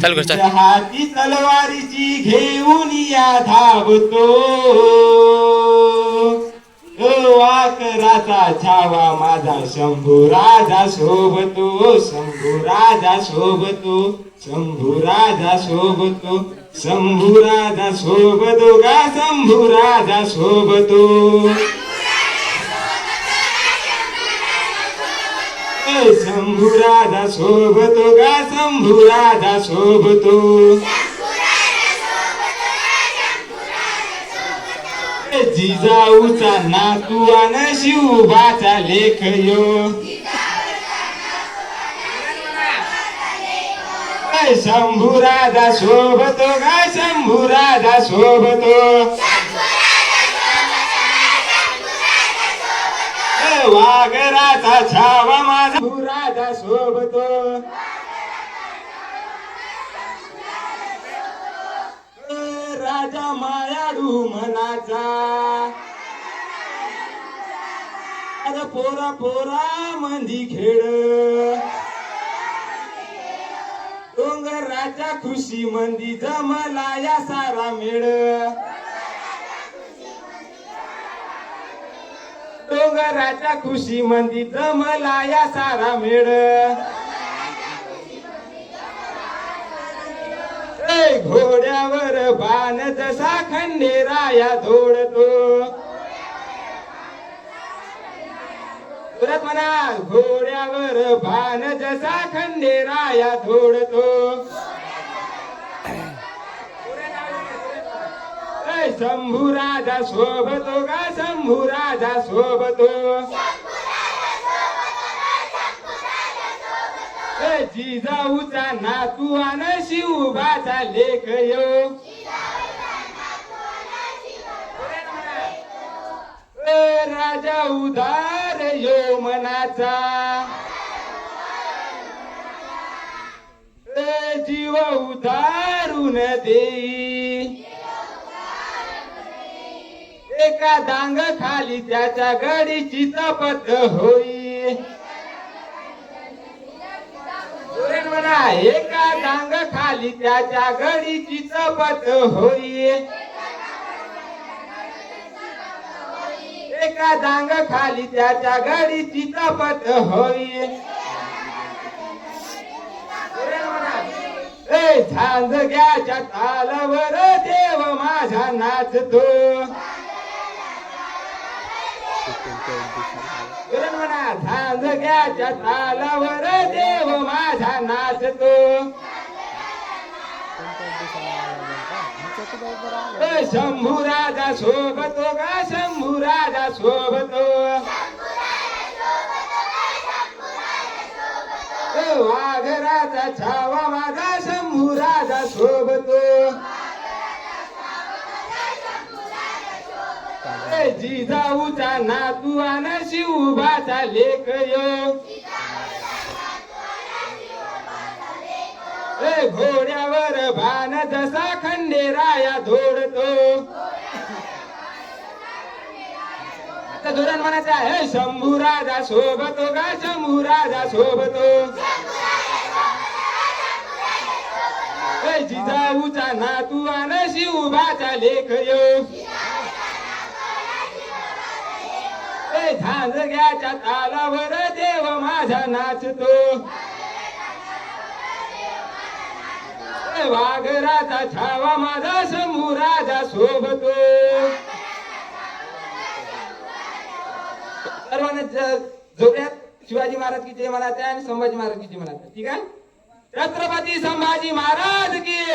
चालू कर, चाल. हाती तलवारीची घेऊन या धावतो वाकराचा छावा माझा शंभू राजा शोभतो शंभू राजा शोभतो शंभू राजा शोभतो शंभू राजा शोभतो गा शंभू राजा शोभतो शंभू राजा शोभतो गा शंभू राजा शोभतो जिजाऊचा नातू अन शिवबाचा लेख यो शंभू राजा शोभतो गा शंभू राजा शोभतो वाघराचा छावा माझा राजा शोभतो राजा मायाडू मनाचा अरे पोरा पोरा मंदी खेळ डोंगराच्या खुशी मंदी जमला या सारा मेळ डोंगराच्या खुशी मंदी जमला या सारा मेळ घोड्यावर बाण जसा खंडेराया धोडतो परत म्हणा घोड्यावर बाण जसा खंडेराया धोडतो शंभू राजा शोभतो गा शंभू राजा शोभतो जिजाऊचा नातू अन शिवबाचा लेख यो राजा उदार यो मनाचा जीव उदारून देई एका दांग खाली त्याच्या गडीची तपत होई एका डांग खाली त्याच्या गडीची चपत होई एका डांग खाली त्याच्या गडीची चपत होई झांजग्याच्या तालावर देव माझा नाचतो म्हणा झांजग्याच्या तालावर देव माझा नाचतो शंभू राजा शोभतो गा शंभू राजा शोभतो वाघराचा छावा माझा शंभू राजा शोभतो जिजाऊचा नातू अन शिवबाचा लेख यो घोड्यावर बाण जसा खंडेराया धोडतो आता धोरण म्हणायचं आहे शंभू राजा शोभतो गा शंभू राजा शोभतो जिजाऊचा नातू अन शिवबाचा लेख यो झांजग्याच्या तालावर देव माझा नाचतो वाघराचा छावा माझा शंभू राजा शोभतो सर्वांना जोड्यात शिवाजी महाराज की जय म्हणायचं आणि संभाजी महाराज की जय म्हणायचं ठीक आहे छत्रपती संभाजी महाराज की